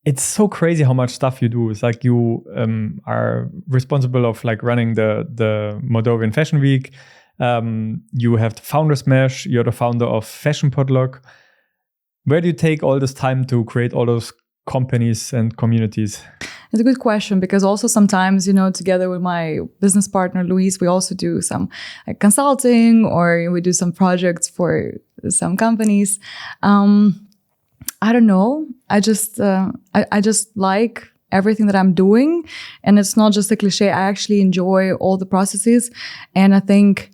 it's so crazy how much stuff you do. It's like you are responsible of like running the Moldovan Fashion Week. You have the Founder Smash. You're the founder of Fashion Potluck. Where do you take all this time to create all those companies and communities? It's a good question, because also sometimes, you know, together with my business partner, Luis, we also do some like consulting, or we do some projects for some companies. I don't know. I just like everything that I'm doing, and it's not just a cliche. I actually enjoy all the processes. And I think,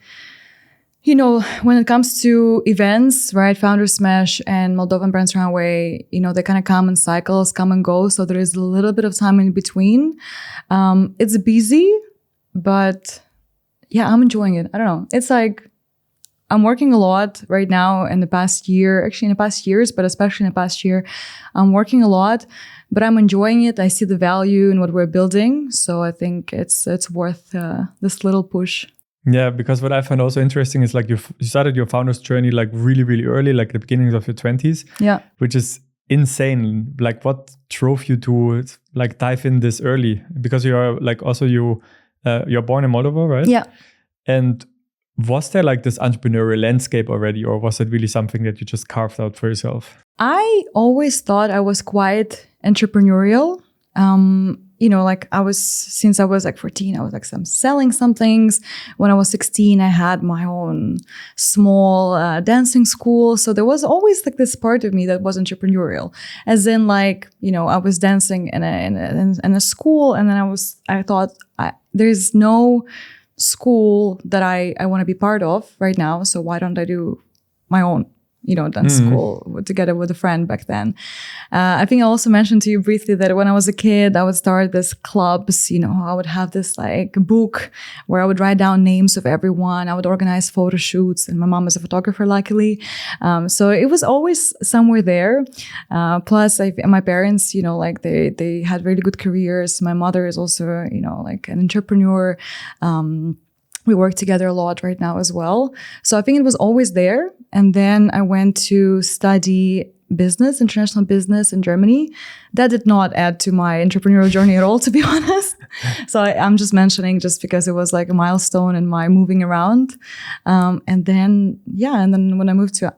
you know, when it comes to events, right, Founder Smash and Moldovan Brands Runway, you know, they kind of come in cycles, come and go. So there is a little bit of time in between. It's busy, but yeah, I'm enjoying it. I don't know. It's like, I'm working a lot right now in the past year, actually in the past years, but especially in the past year, I'm working a lot, but I'm enjoying it. I see the value in what we're building. So I think it's worth this little push. Yeah, because what I find also interesting is like you started your founder's journey like really, really early, like the beginnings of your 20s. Yeah. Which is insane. Like what drove you to like dive in this early? Because you're like also you're born in Moldova, right? Yeah. And was there like this entrepreneurial landscape already, or was it really something that you just carved out for yourself? I always thought I was quite entrepreneurial. You know, like since I was like 14, I was like selling some things. When I was 16, I had my own small dancing school. So there was always like this part of me that was entrepreneurial, as in like, you know, I was dancing in a school, and then I thought there's no school that I want to be part of right now. So why don't I do my own, you know, dance school together with a friend back then. I think I also mentioned to you briefly that when I was a kid, I would start this clubs, you know, I would have this like book where I would write down names of everyone. I would organize photo shoots, and my mom is a photographer, luckily. So it was always somewhere there. Plus my parents, you know, like they had really good careers. My mother is also, you know, like an entrepreneur. We work together a lot right now as well. So I think it was always there. And then I went to study business, international business in Germany. That did not add to my entrepreneurial journey at all, to be honest. So I'm just mentioning just because it was like a milestone in my moving around. And then when I moved to,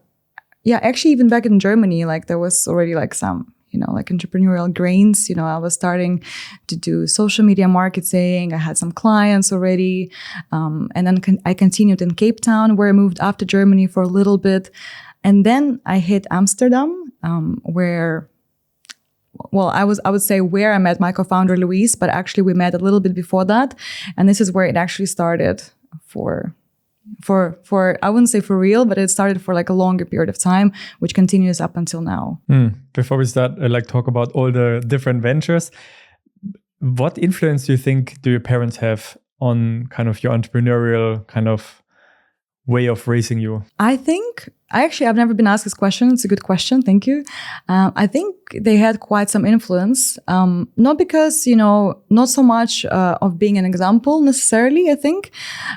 actually even back in Germany, like there was already like some, you know, like entrepreneurial grains. You know, I was starting to do social media marketing. I had some clients already. And then I continued in Cape Town, where I moved after Germany for a little bit. And then I hit Amsterdam, where I would say where I met my co-founder, Luis, but actually we met a little bit before that. And this is where it actually started for I wouldn't say for real, but it started for like a longer period of time, which continues up until now. Before we start, like talk about all the different ventures, what influence do you think do your parents have on kind of your entrepreneurial kind of way of raising you? I think, I've never been asked this question. It's a good question. Thank you. I think they had quite some influence. Not because, you know, not so much of being an example necessarily, I think,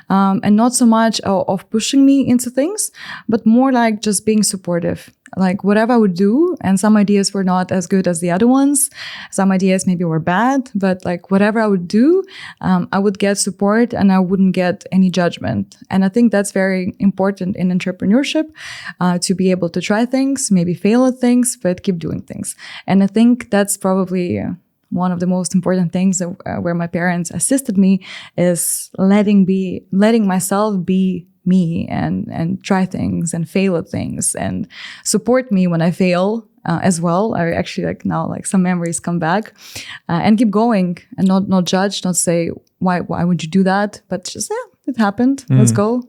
and not so much of pushing me into things, but more like just being supportive. Like whatever I would do, and some ideas were not as good as the other ones. Some ideas maybe were bad, but like whatever I would do, I would get support and I wouldn't get any judgment. And I think that's very important in entrepreneurship, to be able to try things, maybe fail at things, but keep doing things. And I think that's probably one of the most important things where my parents assisted me, is letting myself be me and try things and fail at things and support me when I fail as well. I actually like now like some memories come back and keep going and not judge, not say why would you do that, but just it happened. Let's go.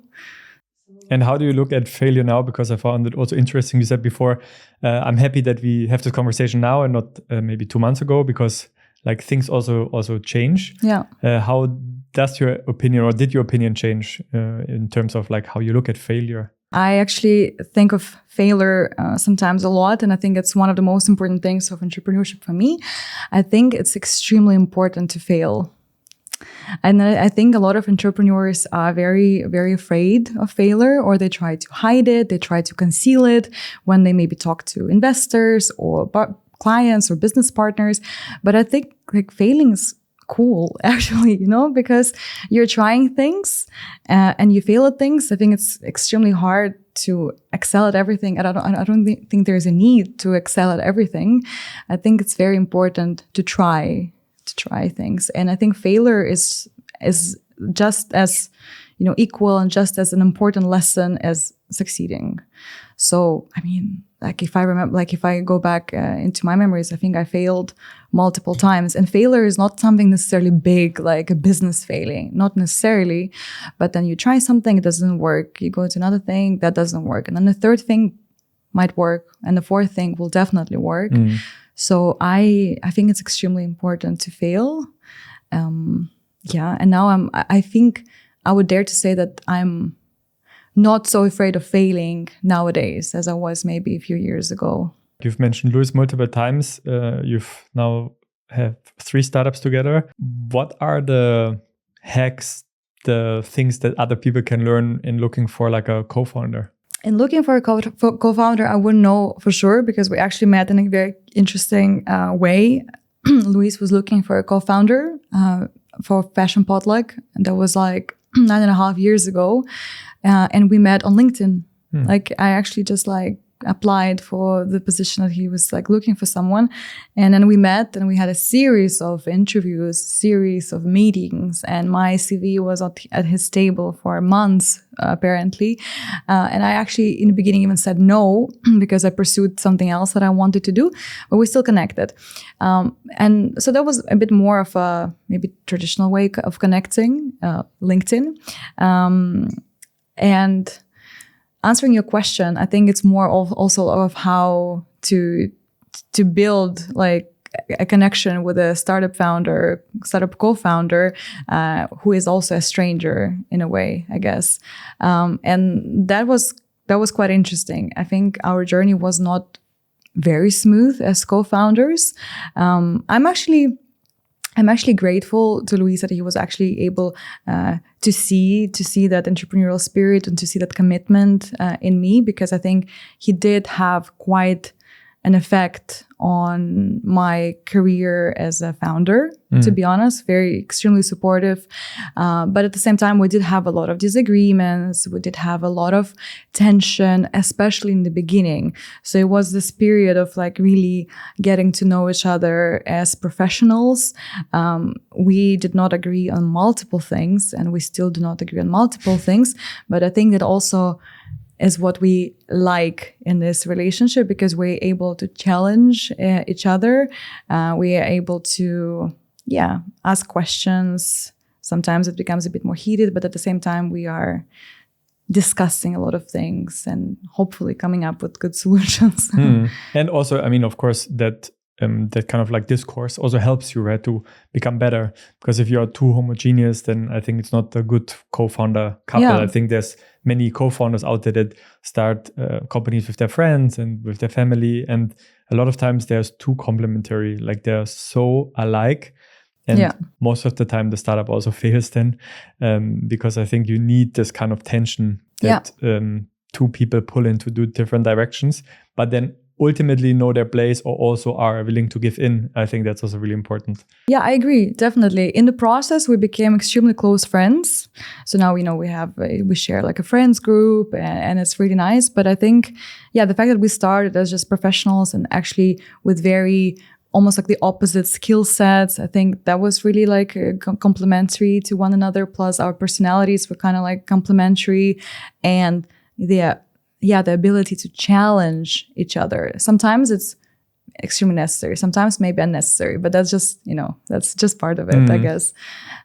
And how do you look at failure now? Because I found it also interesting. You said before, I'm happy that we have this conversation now and not maybe 2 months ago, because like things also change. Yeah. How does your opinion, or did your opinion change in terms of like how you look at failure? I actually think of failure sometimes a lot, and I think it's one of the most important things of entrepreneurship for me. I think it's extremely important to fail. And I think a lot of entrepreneurs are very, very afraid of failure, or they try to hide it. They try to conceal it when they maybe talk to investors or clients or business partners. But I think like failing is cool, actually, because you're trying things and you fail at things. I think it's extremely hard to excel at everything. And I don't think there's a need to excel at everything. I think it's very important to try things. And I think failure is just as, equal and just as an important lesson as succeeding. So, I mean, like if I go back into my memories, I think I failed multiple times. And failure is not something necessarily big, like a business failing, not necessarily. But then you try something, it doesn't work. You go to another thing, that doesn't work. And then the third thing might work. And the fourth thing will definitely work. So I think it's extremely important to fail. And now I think I would dare to say that I'm not so afraid of failing nowadays as I was maybe a few years ago. You've mentioned Luis multiple times. You've now have 3 startups together. What are the hacks, the things that other people can learn in looking for like a co-founder? In looking for a co-founder, I wouldn't know for sure because we actually met in a very interesting way. Luis was looking for a co-founder for Fashion Potluck, and that was like 9.5 years ago. And we met on LinkedIn. Like I actually just like applied for the position that he was like looking for someone. And then we met and we had a series of interviews, series of meetings. And my CV was at his table for months, apparently. And I actually in the beginning even said no because I pursued something else that I wanted to do, but we still connected. And so that was a bit more of a maybe traditional way of connecting, LinkedIn. And answering your question, I think it's more also of how to build like a connection with a startup co-founder, who is also a stranger in a way, I guess. And that was quite interesting. I think our journey was not very smooth as co-founders. I'm actually grateful to Luis that he was actually able to see that entrepreneurial spirit and to see that commitment in me, because I think he did have quite an effect on my career as a founder, to be honest, very extremely supportive. But at the same time, we did have a lot of disagreements. We did have a lot of tension, especially in the beginning. So it was this period of like really getting to know each other as professionals. We did not agree on multiple things, and we still do not agree on multiple things. But I think that also is what we like in this relationship, because we're able to challenge each other. We are able to, ask questions. Sometimes it becomes a bit more heated, but at the same time, we are discussing a lot of things and hopefully coming up with good solutions. And also, I mean, of course, that kind of like discourse also helps you, right, to become better. Because if you're too homogeneous, then I think it's not a good co-founder couple. Yeah. I think there's many co-founders out there that start companies with their friends and with their family. And a lot of times there's too complementary, like they're so alike. And most of the time the startup also fails then, because I think you need this kind of tension that two people pull into different directions, but then ultimately know their place or also are willing to give in. I think that's also really important. Yeah, I agree, definitely. In the process, we became extremely close friends. So now, we share like a friends group and it's really nice. But I think, the fact that we started as just professionals and actually with very almost like the opposite skill sets, I think that was really like complementary to one another. Plus our personalities were kind of like complementary, and the ability to challenge each other. Sometimes it's extremely necessary, sometimes maybe unnecessary, but that's just, that's just part of it, I guess.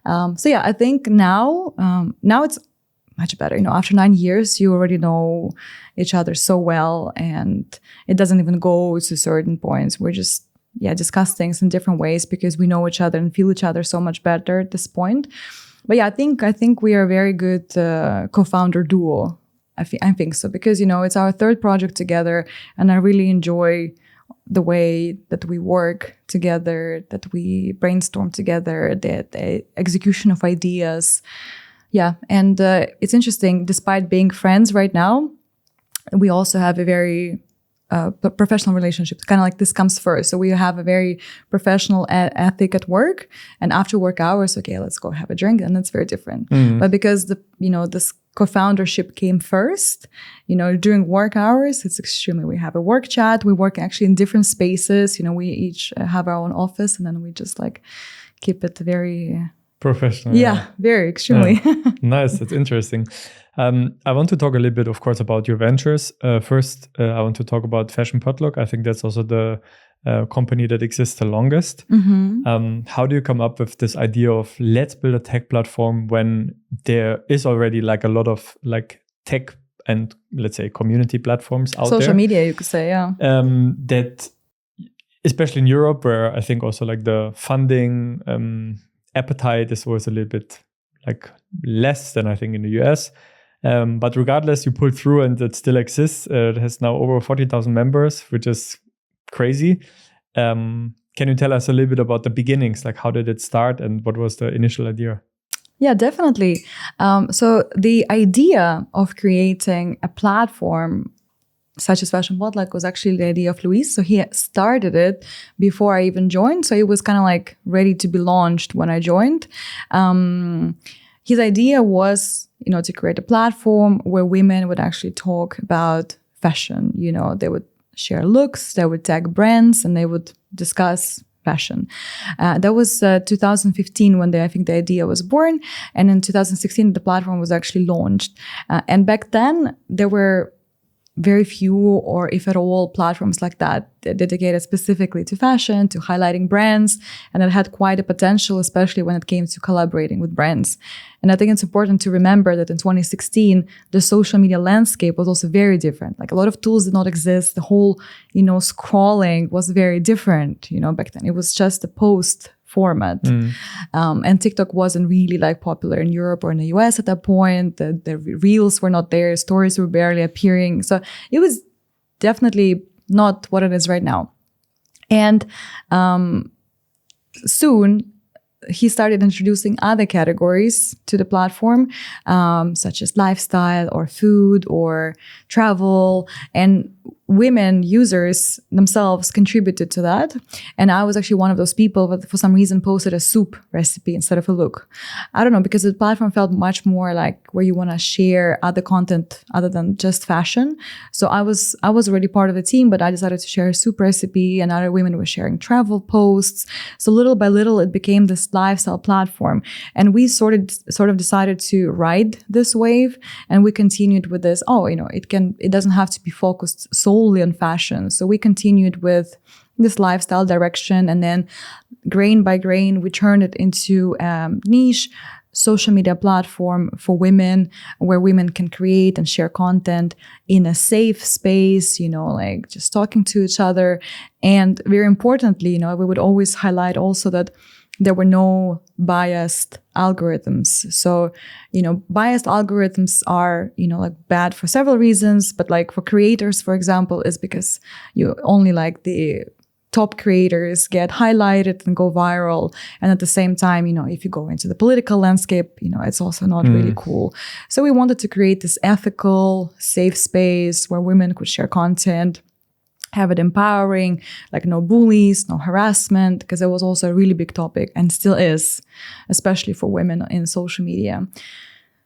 I think now it's much better. After 9 years, you already know each other so well, and it doesn't even go to certain points. We're just, discuss things in different ways because we know each other and feel each other so much better at this point. But I think we are a very good co-founder duo. I think so, because, it's our third project together, and I really enjoy the way that we work together, that we brainstorm together, the execution of ideas. And it's interesting, despite being friends right now, we also have a very professional relationships. Kind of like this comes first. So we have a very professional ethic at work, and after work hours, okay, let's go have a drink, and that's very different. But because this co-foundership came first, during work hours, it's extremely. We have a work chat. We work actually in different spaces. We each have our own office, and then we just like keep it very professional. Yeah, very extremely. Nice. That's interesting. I want to talk a little bit, of course, about your ventures. First, I want to talk about Fashion Potluck. I think that's also the company that exists the longest. How do you come up with this idea of let's build a tech platform when there is already like a lot of like tech and let's say community platforms out there? Social media, you could say, yeah. That, especially in Europe, where I think also like the funding appetite is always a little bit like less than I think in the US. But regardless, you pulled through and it still exists. It has now over 40,000 members, which is crazy. Can you tell us a little bit about the beginnings? Like how did it start and what was the initial idea? Yeah, definitely. So the idea of creating a platform such as Fashion Potluck was actually the idea of Luis. So he started it before I even joined. So it was kind of like ready to be launched when I joined. His idea was, to create a platform where women would actually talk about fashion. They would share looks, they would tag brands, and they would discuss fashion. That was 2015 when I think the idea was born. And in 2016, the platform was actually launched. And back then, there were very few, or if at all, platforms like that dedicated specifically to fashion, to highlighting brands, and it had quite a potential, especially when it came to collaborating with brands. And I think it's important to remember that in 2016, the social media landscape was also very different. Like a lot of tools did not exist. The whole, scrolling was very different, back then. It was just a post format. And TikTok wasn't really like popular in Europe or in the US at that point. The reels were not there. Stories were barely appearing. So it was definitely not what it is right now. And soon he started introducing other categories to the platform, such as lifestyle or food or travel. And women users themselves contributed to that. And I was actually one of those people that for some reason posted a soup recipe instead of a look. I don't know, because the platform felt much more like where you want to share other content other than just fashion. So I was already part of the team, but I decided to share a soup recipe, and other women were sharing travel posts. So little by little, it became this lifestyle platform. And we sort of decided to ride this wave, and we continued with this. It doesn't have to be focused solely on fashion. So we continued with this lifestyle direction, and then grain by grain, we turned it into a niche social media platform for women, where women can create and share content in a safe space, like just talking to each other. And very importantly, we would always highlight also that there were no biased algorithms. So, biased algorithms are, like bad for several reasons, but like for creators, for example, is because you only like the top creators get highlighted and go viral. And at the same time, if you go into the political landscape, it's also not really cool. So we wanted to create this ethical, safe space where women could share content, have it empowering, like no bullies, no harassment, because it was also a really big topic and still is, especially for women in social media.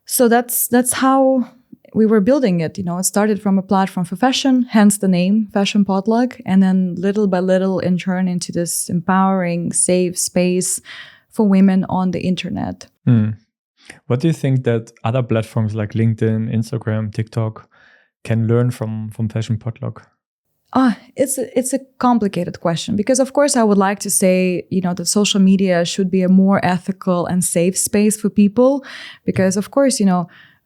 So that's how we were building it. It started from a platform for fashion, hence the name Fashion Potluck, and then little by little it turned into this empowering, safe space for women on the internet. What do you think that other platforms like LinkedIn, Instagram, TikTok can learn from Fashion Potluck? It's a complicated question, because of course I would like to say, that social media should be a more ethical and safe space for people, because of course,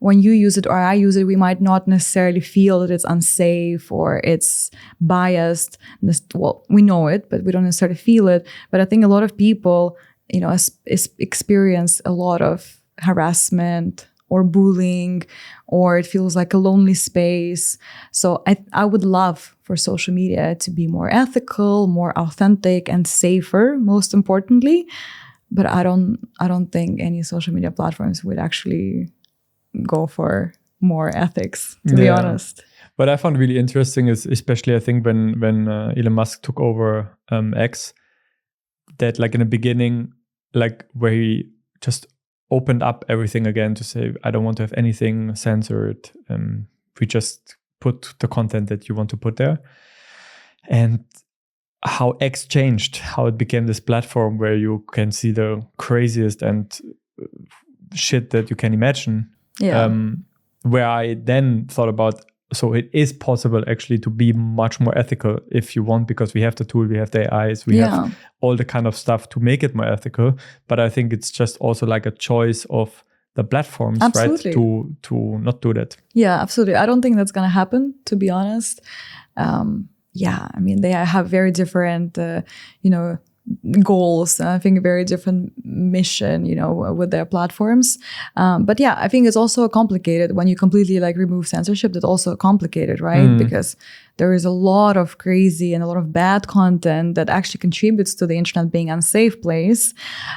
when you use it or I use it, we might not necessarily feel that it's unsafe or it's biased. Well, we know it, but we don't necessarily feel it. But I think a lot of people, experience a lot of harassment or bullying, or it feels like a lonely space. So I would love for social media to be more ethical, more authentic, and safer, most importantly. But I don't think any social media platforms would actually go for more ethics, to be honest. What I found really interesting is, especially I think when Elon Musk took over X, that like in the beginning, like where he just opened up everything again to say, I don't want to have anything censored. We just put the content that you want to put there. And how X changed, how it became this platform where you can see the craziest and shit that you can imagine. Yeah. Where I then thought about, so it is possible actually to be much more ethical if you want, because we have the tool, we have the AIs, we have all the kind of stuff to make it more ethical. But I think it's just also like a choice of the platforms, Absolutely. right? To not do that. Yeah, absolutely. I don't think that's going to happen, to be honest. Yeah, I mean, they have very different, goals. I think a very different mission, with their platforms. But yeah, I think it's also complicated when you completely like remove censorship. That's also complicated, right? Because there is a lot of crazy and a lot of bad content that actually contributes to the internet being an unsafe place.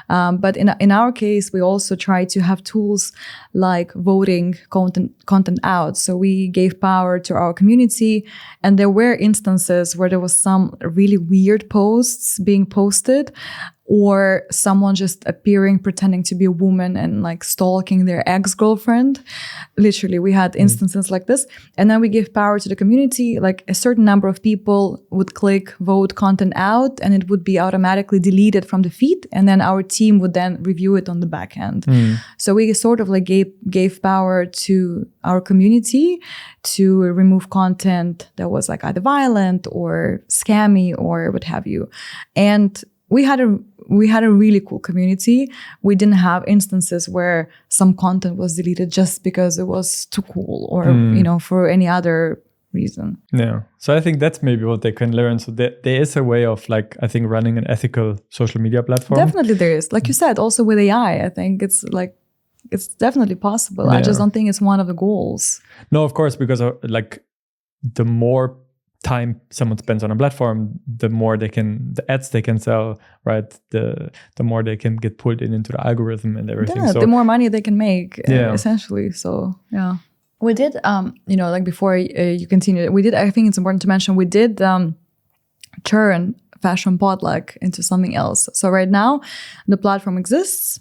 But in our case, we also try to have tools like voting content out. So we gave power to our community, and there were instances where there was some really weird posts being posted, or someone just appearing, pretending to be a woman and like stalking their ex-girlfriend. Literally, we had instances like this. And then we give power to the community. Like a certain number of people would click vote content out, and it would be automatically deleted from the feed. And then our team would then review it on the back end. So we sort of like gave power to our community to remove content that was like either violent or scammy or what have you. And we had a really cool community. We didn't have instances where some content was deleted just because it was too cool or, for any other reason. Yeah. So I think that's maybe what they can learn. So there is a way of like, I think, running an ethical social media platform. Definitely there is. Like you said, also with AI, I think it's definitely possible. Yeah. I just don't think it's one of the goals. No, of course, because like the more time someone spends on a platform, the more the ads they can sell, right? The more they can get pulled into the algorithm and everything. Yeah, so, the more money they can make, essentially. So, yeah. We did, like before you continue, I think it's important to mention, we did turn Fashion Potluck into something else. So right now, the platform exists,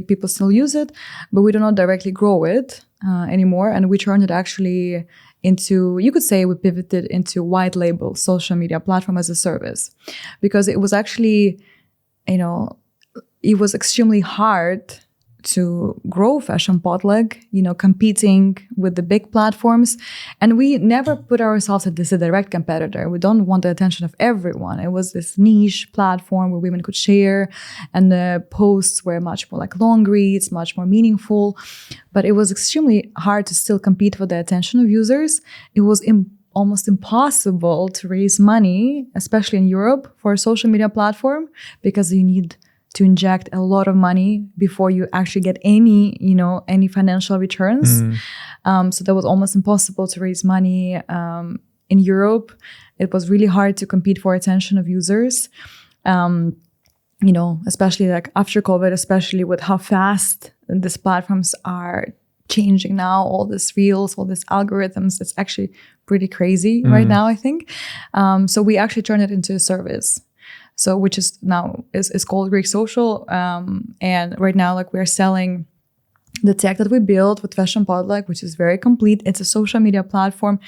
people still use it, but we do not directly grow it anymore. And we turned it actually into, you could say we pivoted into white label social media platform as a service, because it was actually, it was extremely hard to grow Fashion Potluck, competing with the big platforms. And we never put ourselves as a direct competitor. We don't want the attention of everyone. It was this niche platform where women could share, and the posts were much more like long reads, much more meaningful. But it was extremely hard to still compete for the attention of users. It was almost impossible to raise money, especially in Europe, for a social media platform, because you need to inject a lot of money before you actually get any financial returns. So that was almost impossible to raise money in Europe. It was really hard to compete for attention of users, especially like after COVID, especially with how fast these platforms are changing now, all these reels, all these algorithms. It's actually pretty crazy right now, I think. So we actually turned it into a service. So which is now is called Greek Social. And right now, like, we're selling the tech that we built with Fashion Potluck, which is very complete. It's a social media platform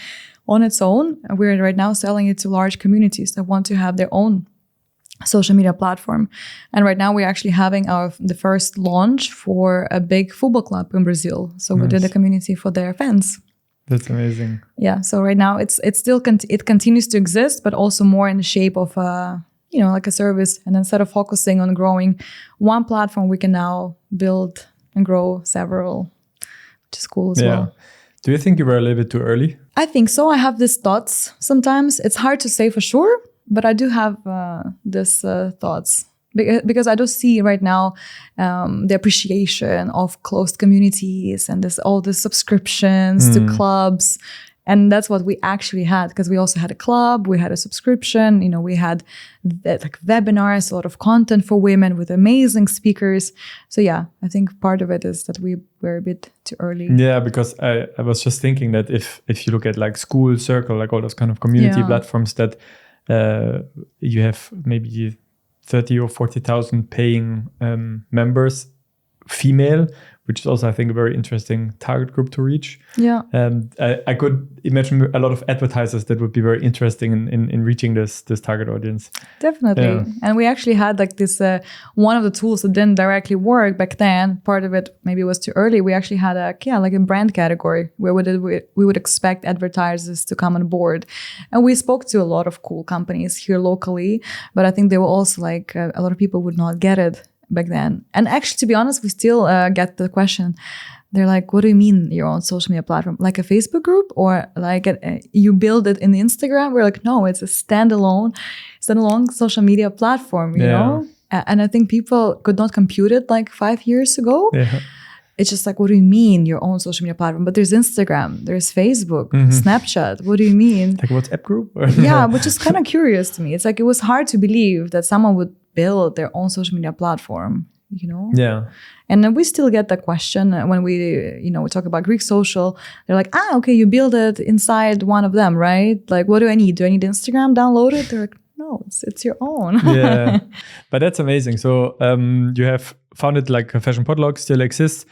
on its own. And we're right now selling it to large communities that want to have their own social media platform. And right now we're actually having the first launch for a big football club in Brazil. So we did a community for their fans. That's amazing. Yeah. So right now it still it continues to exist, but also more in the shape of like a service. And instead of focusing on growing one platform, we can now build and grow several, which is cool as well. Do you think you were a little bit too early? I think so. I have these thoughts sometimes. It's hard to say for sure, but I do have these thoughts. Because I do see right now the appreciation of closed communities and all the subscriptions to clubs. And that's what we actually had, because we also had a club, we had a subscription, we had like webinars, a lot of content for women with amazing speakers. So yeah, I think part of it is that we were a bit too early. Yeah, because I was just thinking that if you look at like School, Circle, like all those kind of community platforms, that you have maybe 30 or 40,000 paying members, female, which is also, I think, a very interesting target group to reach. Yeah. I could imagine a lot of advertisers that would be very interesting in reaching this target audience. Definitely. Yeah. And we actually had like this, one of the tools that didn't directly work back then. Part of it maybe was too early. We actually had like a brand category where we would expect advertisers to come on board. And we spoke to a lot of cool companies here locally, but I think they were also like, a lot of people would not get it back then. And actually, to be honest, we still get the question. They're like, what do you mean your own social media platform? Like a Facebook group, or like you build it in Instagram? We're like, no, it's a standalone social media platform, you know? And I think people could not compute it like 5 years ago. Yeah. It's just like, what do you mean your own social media platform? But there's Instagram, there's Facebook, Snapchat. What do you mean? Like WhatsApp group? Yeah, which is kind of curious to me. It's like, it was hard to believe that someone would build their own social media platform, Yeah. And then we still get the question when we talk about Greek social. They're like, okay, you build it inside one of them, right? Like, what do I need? Do I need Instagram? Download it? They're like, no, it's your own. Yeah, but that's amazing. So you have founded like a Fashion Potluck, still exists,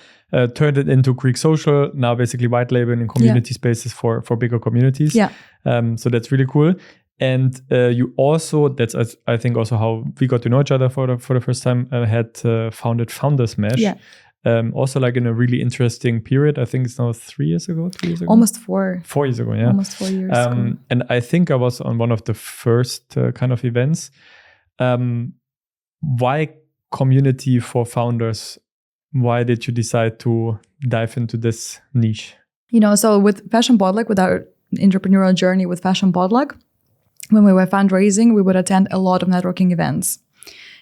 turned it into Greek social, now basically white labeling in community spaces for bigger communities. Yeah. So that's really cool. And you also, that's I think also how we got to know each other for the first time, had founded Founders Mesh. Yeah. Also like in a really interesting period. I think it's now 3 years ago, 2 years ago? Almost 4. 4 years ago, yeah. Almost 4 years ago. And I think I was on one of the first kind of events. Why community for founders? Why did you decide to dive into this niche? So with Fashion Potluck, with our entrepreneurial journey with Fashion Potluck, when we were fundraising, we would attend a lot of networking events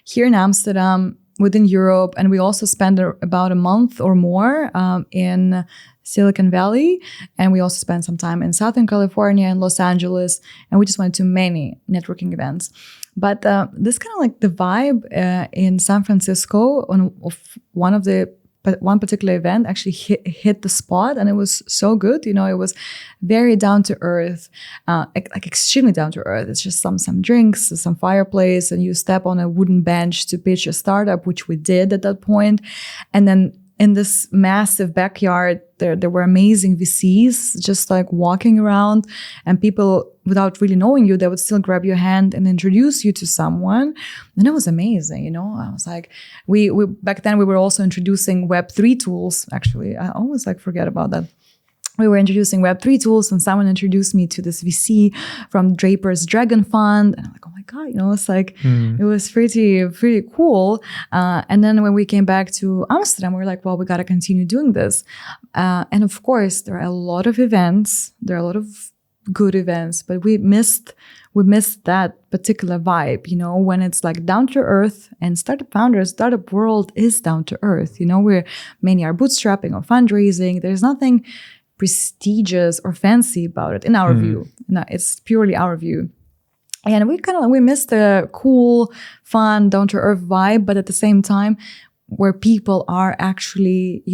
here in Amsterdam, within Europe, and we also spent about a month or more in Silicon Valley, and we also spent some time in Southern California and Los Angeles, and we just went to many networking events. But this kind of like the vibe in San Francisco of one particular event actually hit the spot, and it was so good. It was very down to earth, like extremely down to earth. It's just some drinks, some fireplace, and you step on a wooden bench to pitch a startup, which we did at that point. And then in this massive backyard, there were amazing VCs just like walking around, and people, without really knowing you, they would still grab your hand and introduce you to someone. And it was amazing, I was like, we back then we were also introducing Web3 tools. Actually, I always like forget about that. We were introducing Web3 tools, and someone introduced me to this VC from Draper's Dragon Fund. And I'm like, oh my God, it's like, it was pretty cool. And then when we came back to Amsterdam, we were like, well, we got to continue doing this. And of course, there are a lot of events. There are a lot of good events, but we missed that particular vibe, when it's like down to earth. And startup world is down to earth. Many are bootstrapping or fundraising. There's nothing prestigious or fancy about it in our view. No, it's purely our view. And we missed the cool, fun, down to earth vibe, but at the same time, where people are actually,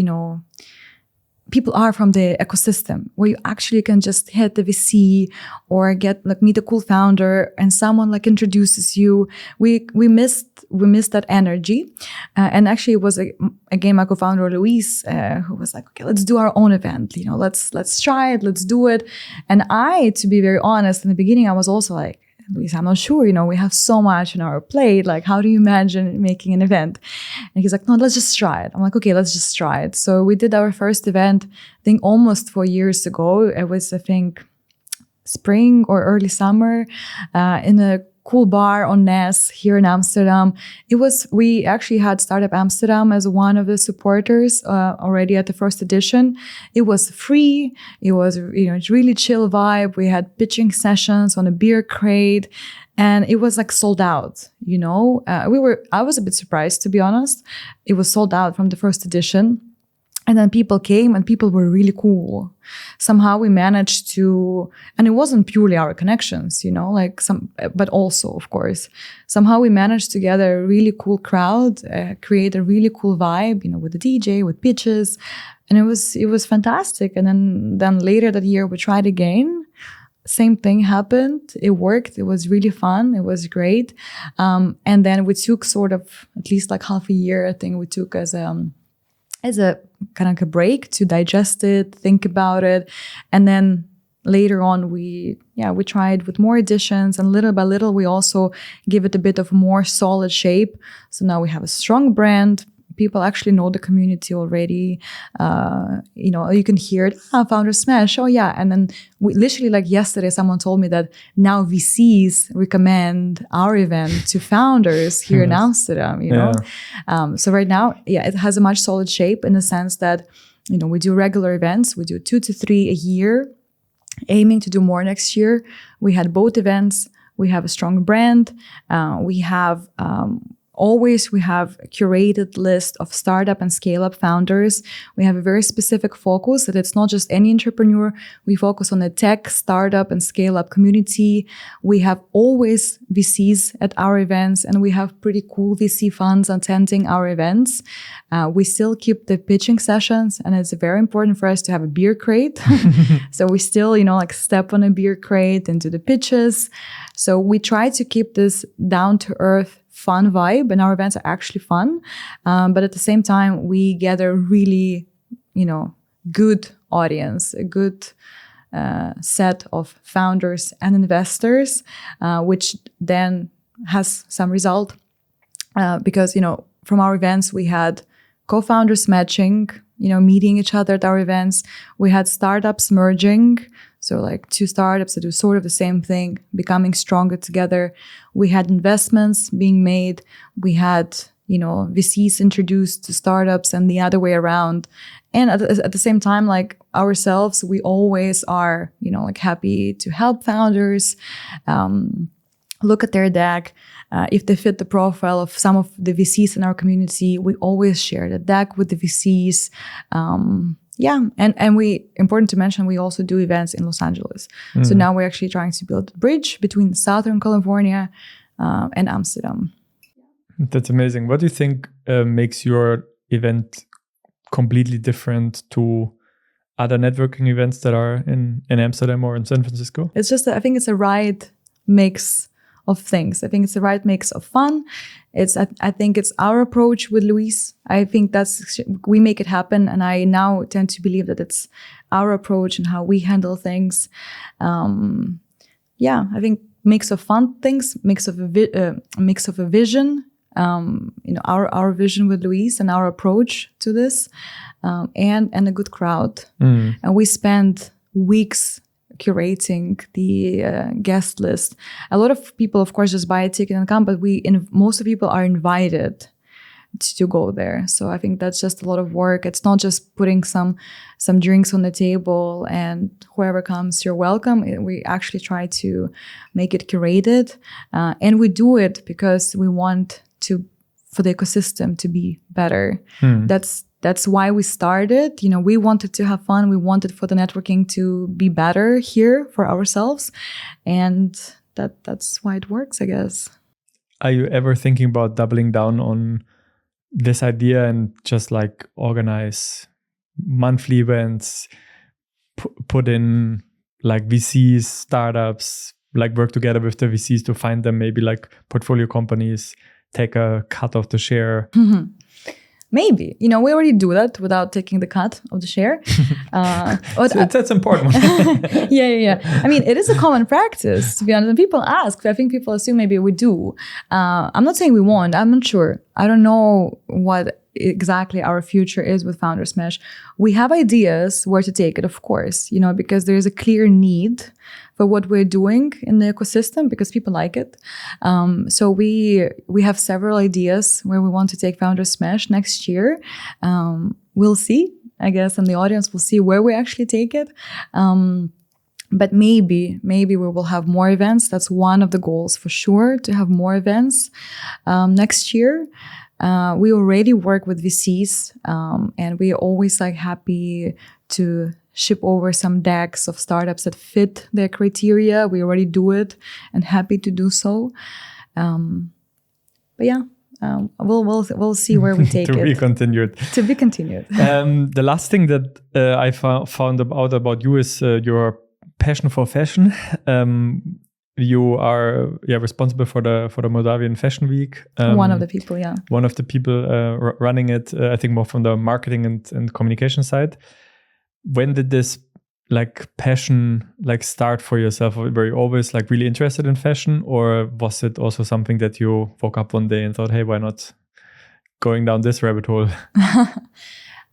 people are from the ecosystem, where you actually can just hit the VC or meet a cool founder and someone introduces you. We missed that energy. And actually it was again my co-founder Luis who was like, okay, let's do our own event. Let's try it. Let's do it. And to be very honest, in the beginning, I was also like, Luis, I'm not sure, we have so much on our plate. Like, how do you imagine making an event? And he's like, no, let's just try it. I'm like, okay, let's just try it. So we did our first event, I think almost 4 years ago. It was, I think, spring or early summer in a cool bar on Ness here in Amsterdam. We actually had Startup Amsterdam as one of the supporters already at the first edition. It was free. It was, really chill vibe. We had pitching sessions on a beer crate, and it was sold out, I was a bit surprised, to be honest. It was sold out from the first edition. And then people came and people were really cool. Somehow we managed to, and it wasn't purely our connections, but also, of course, somehow we managed to gather a really cool crowd, create a really cool vibe, with the DJ, with pitches. And it was fantastic. And then later that year we tried again. Same thing happened. It worked. It was really fun. It was great. And then we took sort of at least like half a year, I think we took as a kind of a break to digest it, think about it. And then later on, we tried with more editions, and little by little, we also give it a bit of more solid shape. So now we have a strong brand. People actually know the community already. You can hear it. Founder Smash. Oh yeah. And then we literally, like yesterday, someone told me that now VCs recommend our event to founders here in Amsterdam, So right now, it has a much solid shape in the sense that, we do regular events. We do 2 to 3 a year, aiming to do more next year. We had both events. We have a strong brand. We have a curated list of startup and scale-up founders. We have a very specific focus that it's not just any entrepreneur. We focus on the tech, startup, and scale-up community. We have always VCs at our events, and we have pretty cool VC funds attending our events. We still keep the pitching sessions, and it's very important for us to have a beer crate. So we still, step on a beer crate and do the pitches. So we try to keep this down-to-earth fun vibe, and our events are actually fun. But at the same time, we gather really, good audience, a good set of founders and investors, which then has some result. Because, from our events, we had co-founders matching, meeting each other at our events. We had startups merging. So like 2 startups that do sort of the same thing, becoming stronger together. We had investments being made. We had, VCs introduced to startups and the other way around. And at the same time, like ourselves, we always are, happy to help founders, look at their deck. If they fit the profile of some of the VCs in our community, we always share the deck with the VCs. And important to mention, we also do events in Los Angeles. Mm-hmm. So now we're actually trying to build a bridge between Southern California and Amsterdam. That's amazing. What do you think makes your event completely different to other networking events that are in Amsterdam or in San Francisco? It's just, I think it's a right mix of things. I think it's the right mix of fun. I think it's our approach with Luis. I think we make it happen. And I now tend to believe that it's our approach and how we handle things. I think mix of fun things, mix of a vision, our vision with Luis and our approach to this, and a good crowd. Mm. And we spend weeks curating the guest list. A lot of people, of course, just buy a ticket and come, but most of the people are invited to go there. So I think that's just a lot of work. It's not just putting some drinks on the table and whoever comes, you're welcome. We actually try to make it curated, and we do it because we want for the ecosystem to be better. That's why we started. We wanted to have fun. We wanted for the networking to be better here for ourselves. And that's why it works, I guess. Are you ever thinking about doubling down on this idea and just like organize monthly events, put in like VCs, startups, like work together with the VCs to find them maybe like portfolio companies, take a cut of the share? Mm-hmm. Maybe. We already do that without taking the cut of the share. That's important. Yeah. I mean, it is a common practice, to be honest. And people ask. I think people assume maybe we do. I'm not saying we won't. I'm not sure. I don't know what exactly our future is with Founder Smash. We have ideas where to take it, of course, because there is a clear need for what we're doing in the ecosystem because people like it. So we have several ideas where we want to take Founder Smash next year. We'll see, I guess, and the audience will see where we actually take it. But maybe we will have more events. That's one of the goals for sure, to have more events next year. We already work with VCs, and we're always like happy to ship over some decks of startups that fit their criteria. We already do it and happy to do so. But yeah, we'll see where we take to it. be continued. To be continued. The last thing that I found out about you is your passion for fashion. You are responsible for the Moldovan Fashion Week. One of the people, yeah. One of the people running it. I think more from the marketing and communication side. When did this passion start for yourself? Were you always really interested in fashion, or was it also something that you woke up one day and thought, hey, why not going down this rabbit hole?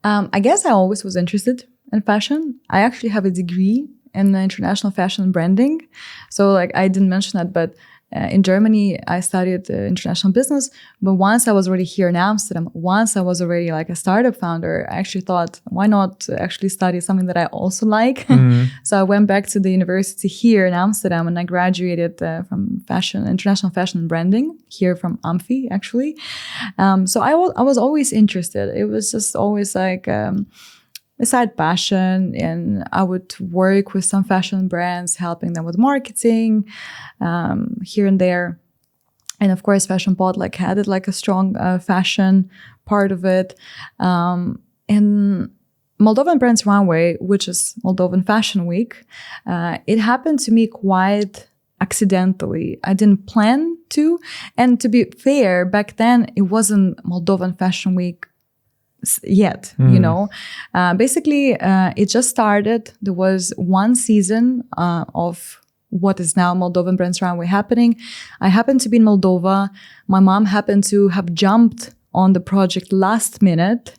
I guess I always was interested in fashion. I actually have a degree in international fashion branding. So I didn't mention that, but in Germany, I studied international business. But once I was already here in Amsterdam, once I was already a startup founder, I actually thought, why not actually study something that I also like? Mm-hmm. So I went back to the university here in Amsterdam, and I graduated from international fashion branding here from Amphi, actually. So I was always interested. It was just always a side passion, and I would work with some fashion brands, helping them with marketing here and there. And of course, Fashion Potluck had it a strong fashion part of it. And Moldovan Brands Runway, which is Moldovan Fashion Week, it happened to me quite accidentally. I didn't plan to. And to be fair, back then, it wasn't Moldovan Fashion Week yet, basically it just started. There was one season of what is now Moldovan Brands Runway happening. I happened to be in Moldova. My mom happened to have jumped on the project last minute,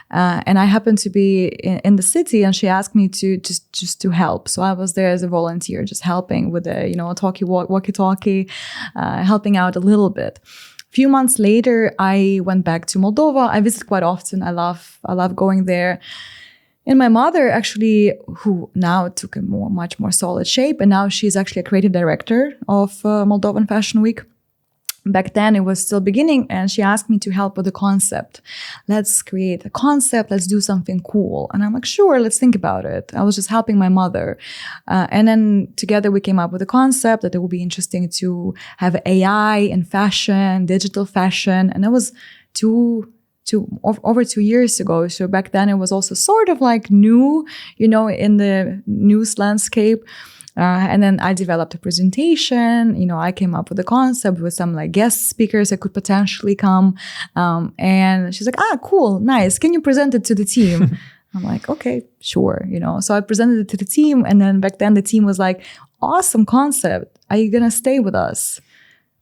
and I happened to be in the city, and she asked me to just to help. So I was there as a volunteer, just helping with the walkie-talkie, helping out a little bit. Few months later, I went back to Moldova. I visit quite often. I love going there. And my mother actually, who now took a much more solid shape, and now she's actually a creative director of Moldovan Fashion Week. Back then, it was still beginning, and she asked me to help with the concept. Let's create a concept. Let's do something cool. And I'm like, sure, let's think about it. I was just helping my mother. And then together we came up with a concept that it would be interesting to have AI in fashion, digital fashion. And that was over 2 years ago. So back then it was also sort of new, in the news landscape. And then I developed a presentation. I came up with a concept with some guest speakers that could potentially come. And she's like, cool, nice. Can you present it to the team? I'm like, okay, sure. So I presented it to the team. And then back then the team was like, awesome concept. Are you going to stay with us?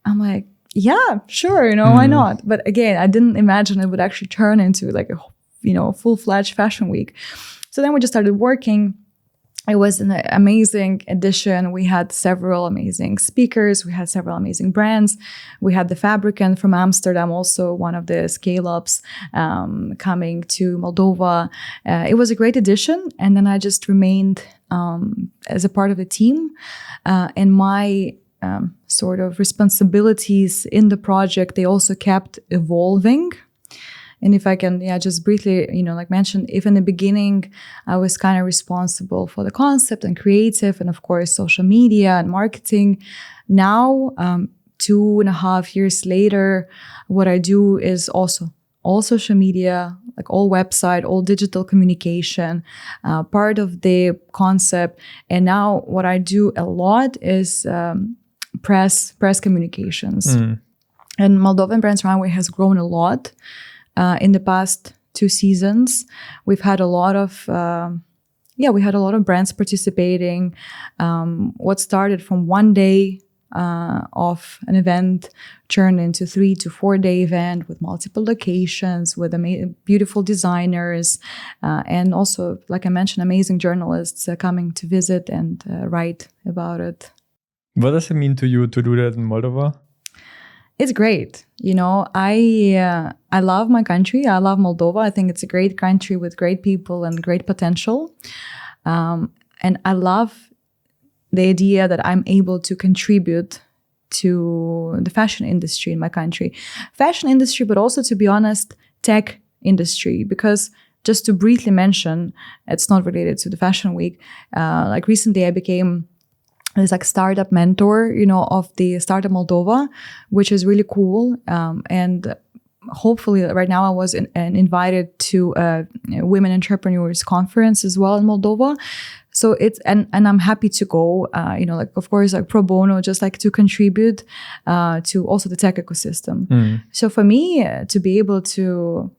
I'm like, yeah, sure. Why not? But again, I didn't imagine it would actually turn into a full-fledged fashion week. So then we just started working. It was an amazing edition. We had several amazing speakers. We had several amazing brands. We had the Fabricant from Amsterdam, also one of the scale-ups, coming to Moldova. It was a great edition. And then I just remained as a part of the team. And my sort of responsibilities in the project, they also kept evolving. And if I can, just briefly, mention, if in the beginning I was kind of responsible for the concept and creative and of course social media and marketing, now 2.5 years later, what I do is also all social media, all website, all digital communication, part of the concept. And now what I do a lot is press communications. And Moldovan Brands Runway has grown a lot. In the past 2 seasons, we've had a lot of brands participating. What started from 1 day of an event turned into 3 to 4 day event with multiple locations, with beautiful designers, and also, like I mentioned, amazing journalists coming to visit and write about it. What does it mean to you to do that in Moldova? It's great. I love my country. I love Moldova. I think it's a great country with great people and great potential. And I love the idea that I'm able to contribute to the fashion industry in my country. Fashion industry, but also, to be honest, tech industry, because just to briefly mention, it's not related to the Fashion Week. Like recently I became this like startup mentor, of the Startup Moldova, which is really cool. And hopefully right now I was invited to a women entrepreneurs conference as well in Moldova. So it's, and I'm happy to go, like of course, like pro bono, just like to contribute to also the tech ecosystem. So for me to be able to,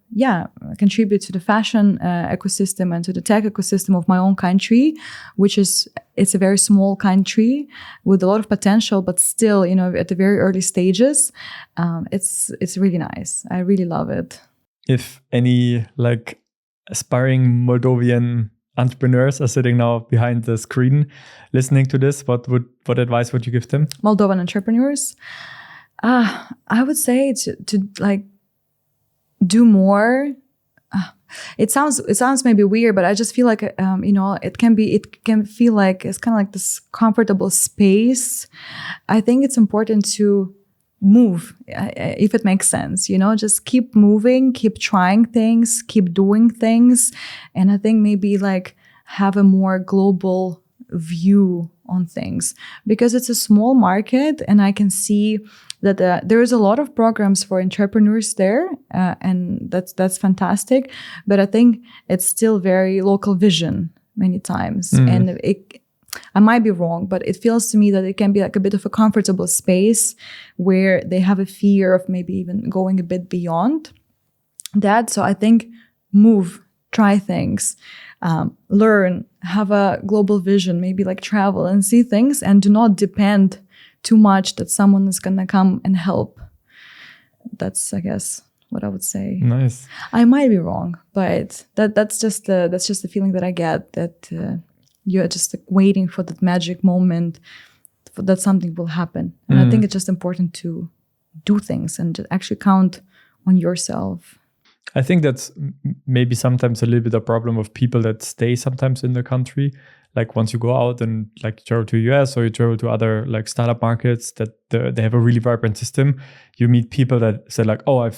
contribute to the fashion ecosystem and to the tech ecosystem of my own country, which is, it's a very small country with a lot of potential, but still, at the very early stages, it's really nice. I really love it. If any like aspiring Moldovan entrepreneurs are sitting now behind the screen listening to this, what advice would you give them? Moldovan entrepreneurs, I would say to like do more. It sounds maybe weird, but I just feel like it can feel like it's kind of like this comfortable space. I think it's important to move, if it makes sense, just keep moving, keep trying things, keep doing things. And I think maybe like have a more global view on things, because it's a small market and I can see that there is a lot of programs for entrepreneurs there, and that's fantastic. But I think it's still very local vision many times. And I might be wrong, but it feels to me that it can be like a bit of a comfortable space where they have a fear of maybe even going a bit beyond that. So I think move, try things, learn, have a global vision, maybe like travel and see things, and do not depend too much that someone is going to come and help. That's, I guess, what I would say. Nice. I might be wrong, but that's just the feeling that I get, that you're just like waiting for that magic moment that something will happen. And I think it's just important to do things and to actually count on yourself. I think that's maybe sometimes a little bit a problem of people that stay sometimes in the country. Like once you go out and like travel to US or you travel to other like startup markets that they have a really vibrant system, you meet people that say like, oh,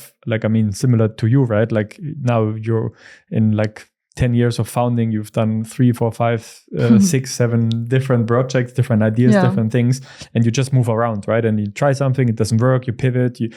similar to you, right? Like now you're in like 10 years of founding, you've done 3, 4, 5, 6, 7 different projects, different ideas, different things, and you just move around, right? And you try something, it doesn't work, you pivot, you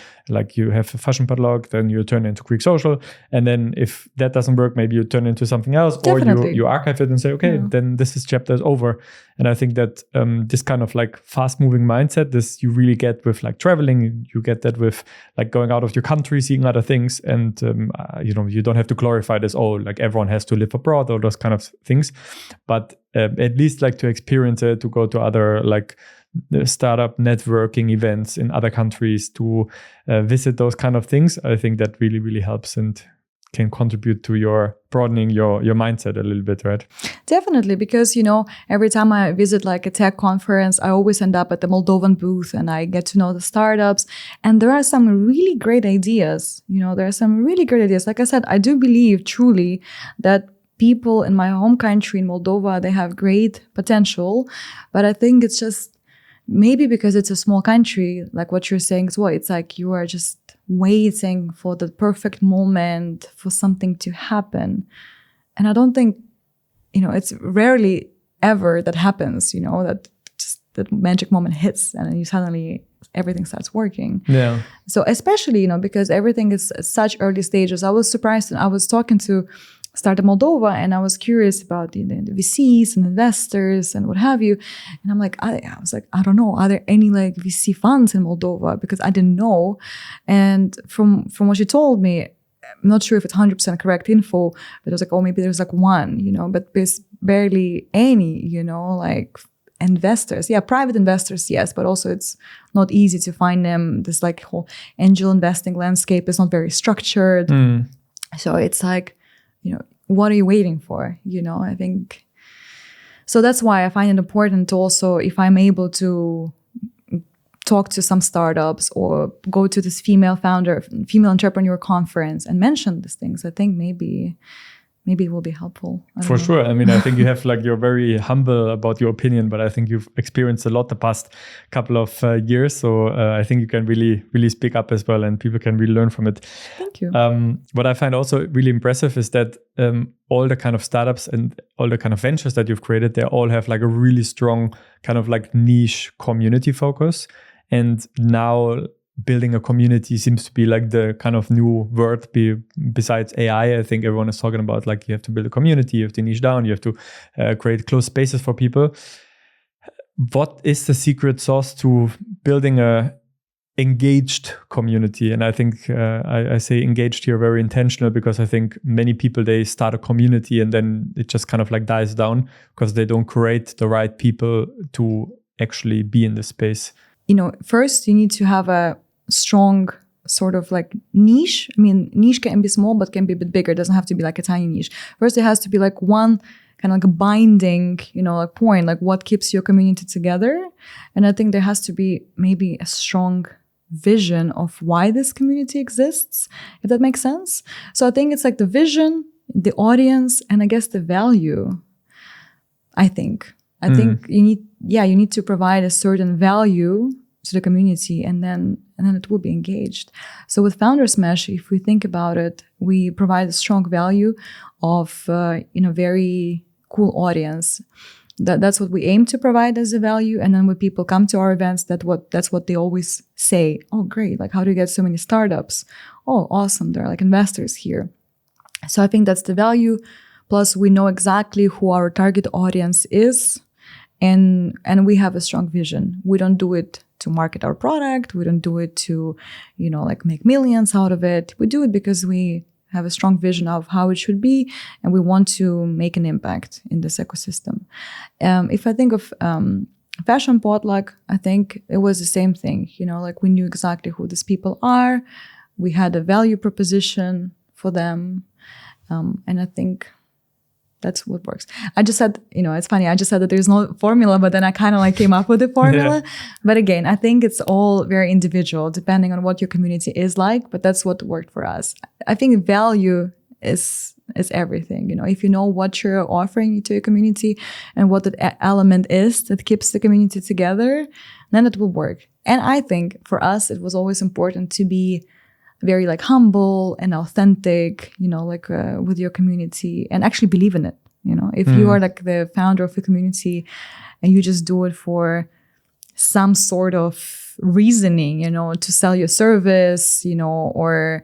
have a Fashion Potluck, then you turn into Greek Social, and then if that doesn't work, maybe you turn into something else, Definitely. or you archive it and say, okay, then this chapter is over. And I think that this kind of like fast-moving mindset, this you really get with like traveling, you get that with like going out of your country, seeing other things, and you don't have to glorify this, oh, like everyone has to live abroad or those kind of things, but at least like to experience it, to go to other like startup networking events in other countries, to visit those kind of things. I think that really, really helps and can contribute to your broadening your mindset a little bit, right? Definitely, because, every time I visit like a tech conference, I always end up at the Moldovan booth and I get to know the startups. And there are some really great ideas. There are some really great ideas. Like I said, I do believe truly that people in my home country, in Moldova, they have great potential. But I think it's just maybe because it's a small country, like what you're saying as well, it's like you are just waiting for the perfect moment for something to happen. And I don't think, it's rarely ever that happens, that just that magic moment hits and then you suddenly everything starts working. Yeah. So especially, because everything is at such early stages. I was surprised, and I was talking to Startup Moldova and I was curious about the VCs and investors and what have you. And I'm like, I was like, I don't know, are there any like VC funds in Moldova? Because I didn't know. And from what you told me, I'm not sure if it's 100% correct info, but I was like, oh, maybe there's like one, but there's barely any, like investors. Yeah, private investors, yes, but also it's not easy to find them. This like whole angel investing landscape is not very structured. So it's like, what are you waiting for? I think. So that's why I find it important to also, if I'm able to talk to some startups or go to this female entrepreneur conference and mention these things, I think maybe maybe it will be helpful. For sure. I mean, I think you have like, you're very humble about your opinion, but I think you've experienced a lot the past couple of years. So I think you can really, really speak up as well, and people can really learn from it. Thank you. What I find also really impressive is that all the kind of startups and all the kind of ventures that you've created, they all have like a really strong kind of like niche community focus. And now building a community seems to be like the kind of new word besides AI. I think everyone is talking about like, you have to build a community, you have to niche down, you have to create closed spaces for people. What is the secret sauce to building a engaged community? And I think I say engaged here very intentional, because I think many people, they start a community and then it just kind of like dies down because they don't create the right people to actually be in the space. First you need to have a strong sort of like niche. I mean, niche can be small, but can be a bit bigger. It doesn't have to be like a tiny niche. First, it has to be like one kind of like a binding, like point, like what keeps your community together. And I think there has to be maybe a strong vision of why this community exists, if that makes sense. So I think it's like the vision, the audience, and I guess the value. I think you need to provide a certain value to the community, and then it will be engaged. So with Founders Mesh, if we think about it, we provide a strong value of very cool audience. That's what we aim to provide as a value. And then when people come to our events, that's what they always say. Oh, great! Like, how do you get so many startups? Oh, awesome! There are like investors here. So I think that's the value. Plus, we know exactly who our target audience is. And we have a strong vision. We don't do it to market our product. We don't do it to, like make millions out of it. We do it because we have a strong vision of how it should be, and we want to make an impact in this ecosystem. If I think of Fashion Potluck, I think it was the same thing. Like we knew exactly who these people are. We had a value proposition for them. And I think that's what works. I just said, it's funny. I just said that there's no formula, but then I kind of like came up with the formula. Yeah. But again, I think it's all very individual depending on what your community is like, but that's what worked for us. I think value is everything. If you know what you're offering to your community and what the element is that keeps the community together, then it will work. And I think for us, it was always important to be very like humble and authentic, with your community, and actually believe in it. If you are like the founder of a community and you just do it for some sort of reasoning, to sell your service, or,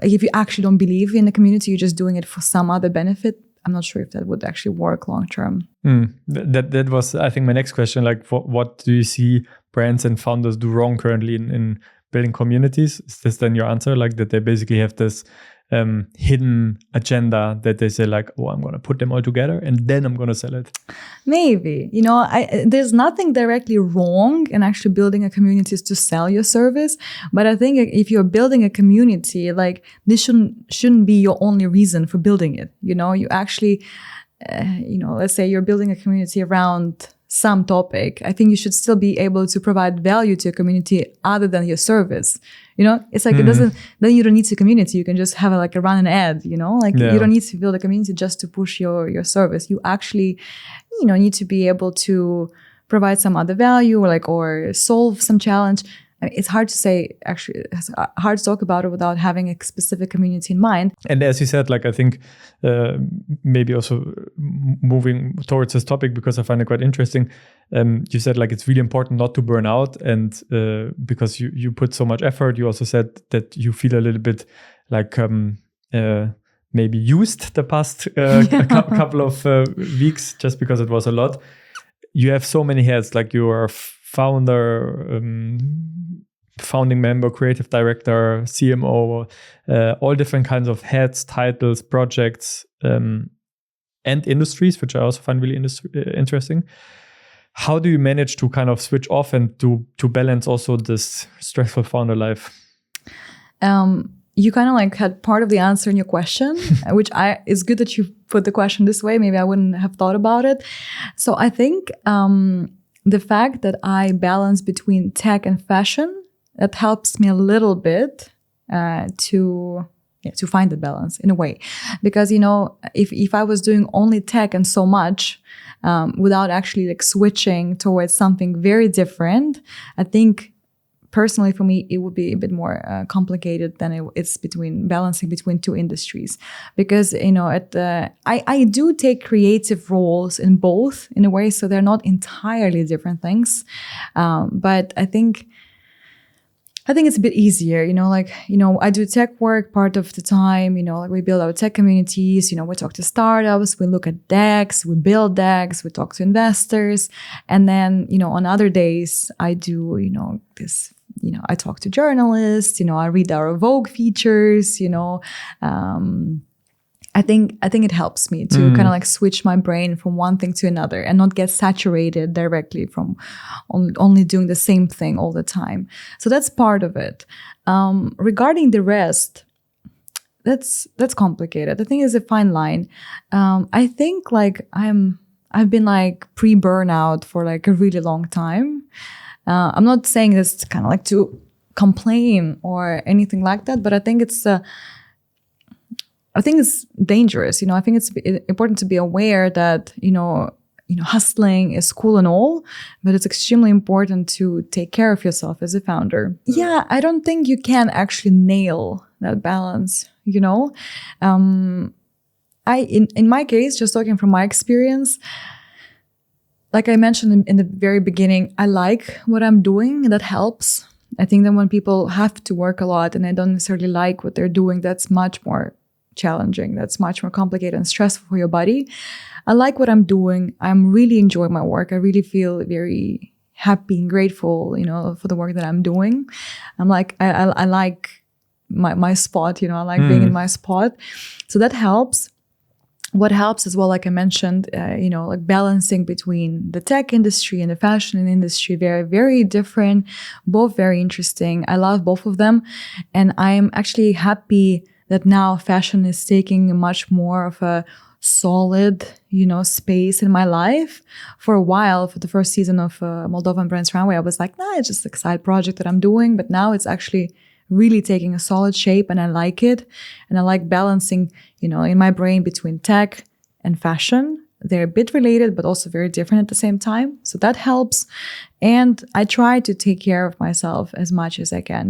like if you actually don't believe in the community, you're just doing it for some other benefit. I'm not sure if that would actually work long term. That was, I think, my next question. Like, what do you see brands and founders do wrong currently in building communities? Is this then your answer? Like that they basically have this hidden agenda that they say like, oh, I'm going to put them all together and then I'm going to sell it. Maybe, there's nothing directly wrong in actually building a community to sell your service. But I think if you're building a community, like this shouldn't be your only reason for building it. You actually, let's say you're building a community around some topic. I think you should still be able to provide value to a community other than your service. It's like it doesn't, then you don't need a community. You can just have a run an ad, you don't need to build a community just to push your service. You actually, need to be able to provide some other value or solve some challenge. I mean, it's hard to say, actually, it's hard to talk about it without having a specific community in mind. And as you said, I think maybe also moving towards this topic, because I find it quite interesting. You said it's really important not to burn out, and because you put so much effort. You also said that you feel a little bit maybe used the past couple of weeks, just because it was a lot. You have so many hats, you are founder, founding member, creative director, CMO, all different kinds of heads, titles, projects, and industries, which I also find really interesting. How do you manage to kind of switch off and to balance also this stressful founder life? You kind of had part of the answer in your question, which it's good that you put the question this way. Maybe I wouldn't have thought about it. So I think the fact that I balance between tech and fashion, that helps me a little bit to to find the balance in a way. Because, if I was doing only tech and so much, without actually like switching towards something very different, I think personally for me, it would be a bit more complicated than it's balancing between two industries. Because, I do take creative roles in both in a way, so they're not entirely different things. But I think it's a bit easier, I do tech work part of the time, like we build our tech communities, we talk to startups, we look at decks, we build decks, we talk to investors. And then, on other days I do, this, I talk to journalists, I read our Vogue features, I think it helps me to kind of like switch my brain from one thing to another and not get saturated directly from only doing the same thing all the time. So that's part of it. Regarding the rest, that's complicated. I think it's a fine line. I think like I've been like pre-burnout for like a really long time. I'm not saying this kind of like to complain or anything like that, but I think it's dangerous. I think it's important to be aware that, hustling is cool and all, but it's extremely important to take care of yourself as a founder. Yeah, I don't think you can actually nail that balance, in my case, just talking from my experience, like I mentioned in the very beginning, I like what I'm doing, and that helps. I think that when people have to work a lot and they don't necessarily like what they're doing, that's much more challenging. That's much more complicated and stressful for your body. I like what I'm doing. I'm really enjoying my work. I really feel very happy and grateful, for the work that I'm doing. I'm like, I like my spot, I like being in my spot. So that helps. What helps as well, like I mentioned, like balancing between the tech industry and the fashion industry, very, very different, both very interesting. I love both of them. And I'm actually happy that now fashion is taking much more of a solid, space in my life. For a while, for the first season of Moldovan Brands Runway, I was like, it's just a side project that I'm doing. But now it's actually really taking a solid shape, and I like it. And I like balancing, in my brain between tech and fashion. They're a bit related, but also very different at the same time. So that helps. And I try to take care of myself as much as I can,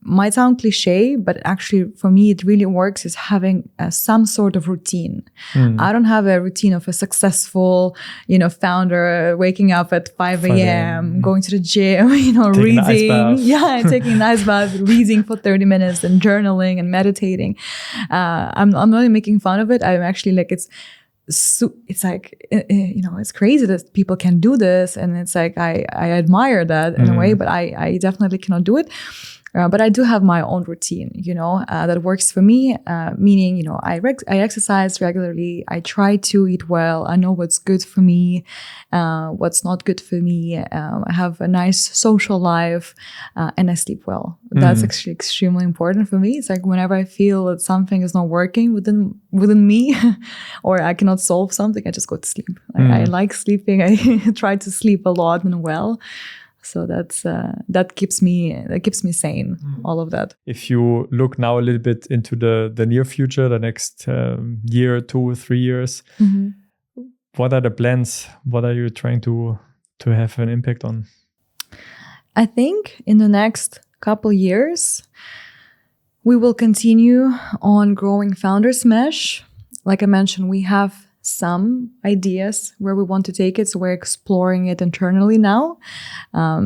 might sound cliche, but actually for me, it really works is having some sort of routine. I don't have a routine of a successful, founder waking up at 5 a.m., going to the gym, reading. Yeah, taking a nice bath, reading for 30 minutes and journaling and meditating. I'm not making fun of it. I'm actually like, it's like, it's crazy that people can do this. And it's like, I admire that in a way, but I definitely cannot do it. But I do have my own routine, that works for me, meaning, I exercise regularly. I try to eat well. I know what's good for me, what's not good for me. I have a nice social life, and I sleep well. That's actually extremely important for me. It's like whenever I feel that something is not working within me or I cannot solve something, I just go to sleep. I like sleeping. I try to sleep a lot and well. So that keeps me sane. All of that. If you look now a little bit into the near future, the next year, 2, 3 years, what are the plans? What are you trying to have an impact on? I think in the next couple years, we will continue on growing Founders Mesh. Like I mentioned, we have some ideas where we want to take it. So we're exploring it internally now.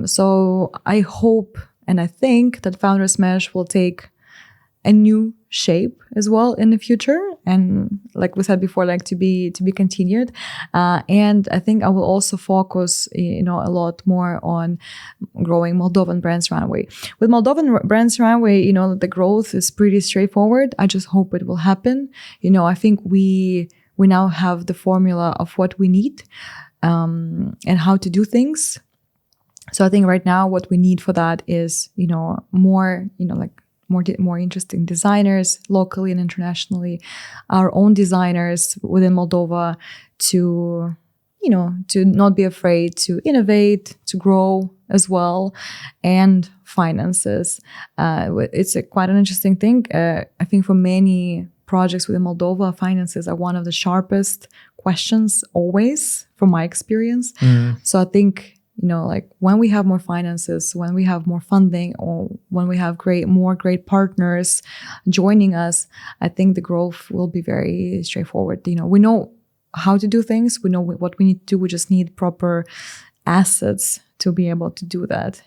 So I hope and I think that Founders Mesh will take a new shape as well in the future. And like we said before, like to be continued. And I think I will also focus, a lot more on growing Moldovan Brands Runway. With Moldovan Brands Runway, the growth is pretty straightforward. I just hope it will happen. I think we now have the formula of what we need, and how to do things. So I think right now what we need for that is, more, more interesting designers locally and internationally, our own designers within Moldova to, to not be afraid to innovate, to grow as well, and finances. It's quite an interesting thing. I think for many projects within Moldova, finances are one of the sharpest questions always, from my experience. So I think, like when we have more finances, when we have more funding, or when we have more great partners joining us, I think the growth will be very straightforward. We know how to do things. We know what we need to do. We just need proper assets to be able to do that,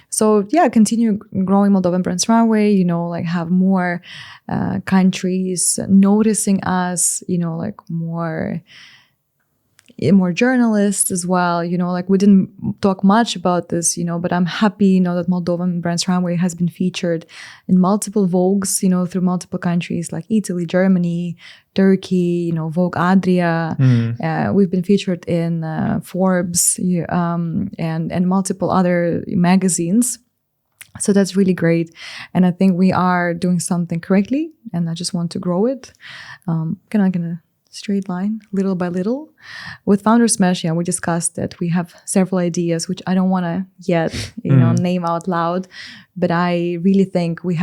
So yeah, continue growing Moldovan Brands Runway, like have more countries noticing us, like more journalists as well, like we didn't talk much about this, but I'm happy, that Moldovan Brands Runway has been featured in multiple Vogues, through multiple countries like Italy, Germany, Turkey, Vogue Adria. We've been featured in Forbes and multiple other magazines. So that's really great. And I think we are doing something correctly, and I just want to grow it. Gonna straight line, little by little. With Founder Smash, we discussed that we have several ideas, which I don't want to yet, name out loud. But I really think we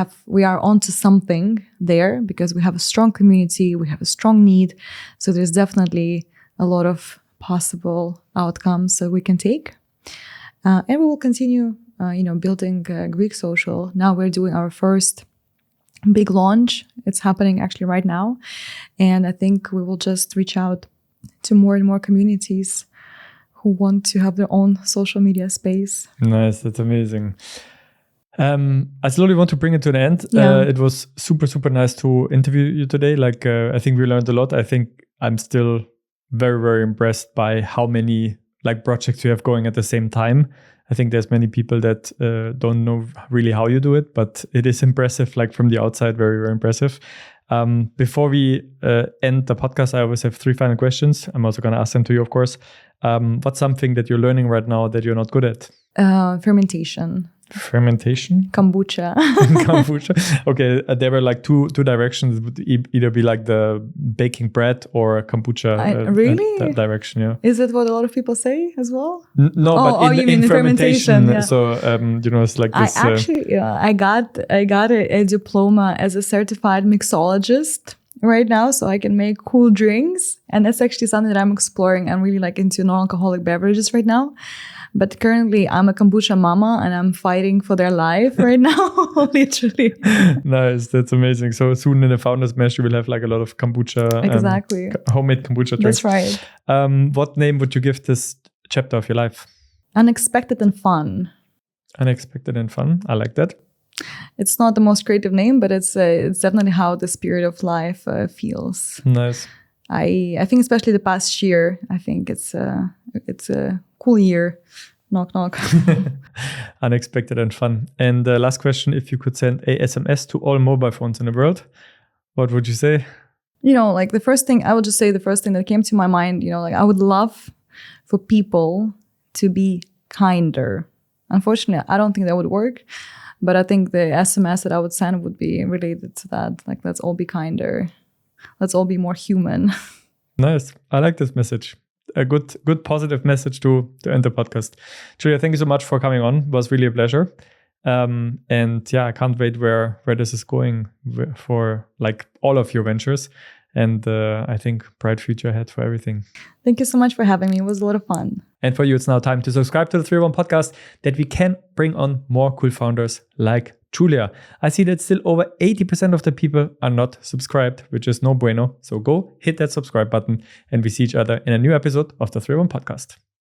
are onto something there, because we have a strong community, we have a strong need. So there's definitely a lot of possible outcomes that we can take. And we will continue, building Greek social. Now we're doing our first big launch. It's happening actually right now. And I think we will just reach out to more and more communities who want to have their own social media space. Nice. That's amazing. I slowly want to bring it to an end. It was super, super nice to interview you today. I think we learned a lot. I think I'm still very, very impressed by how many projects you have going at the same time. I think there's many people that don't know really how you do it, but it is impressive, from the outside, very, very impressive. Before we end the podcast, I always have 3 final questions. I'm also going to ask them to you, of course. What's something that you're learning right now that you're not good at? Fermentation. Fermentation? Kombucha. Kombucha. Okay, there were two directions. It would either be the baking bread or kombucha. Really? That direction, yeah. Is it what a lot of people say as well? No, but you mean in fermentation. Yeah. So, it's like this. I got a diploma as a certified mixologist right now, so I can make cool drinks. And that's actually something that I'm exploring. I'm really into non-alcoholic beverages right now. But currently, I'm a kombucha mama, and I'm fighting for their life right now, literally. Nice, that's amazing. So soon in the Founders Mesh, you will have a lot of kombucha, exactly, homemade kombucha drinks. That's right. What name would you give this chapter of your life? Unexpected and fun. Unexpected and fun. I like that. It's not the most creative name, but it's definitely how the spirit of life feels. Nice. I think especially the past year, I think it's a cool year. Knock, knock. Unexpected and fun. And the last question, if you could send a SMS to all mobile phones in the world, what would you say? The first thing that came to my mind, I would love for people to be kinder. Unfortunately, I don't think that would work. But I think the SMS that I would send would be related to that. Let's all be kinder. Let's all be more human. Nice. I like this message. A good positive message to end the podcast. Julia, thank you so much for coming on. It was really a pleasure. And I can't wait where this is going for all of your ventures. And I think bright future ahead for everything. Thank you so much for having me. It was a lot of fun. And for you, it's now time to subscribe to the 301 podcast, that we can bring on more cool founders like Julia. I see that still over 80% of the people are not subscribed, which is no bueno. So go hit that subscribe button, and we see each other in a new episode of the 301 podcast.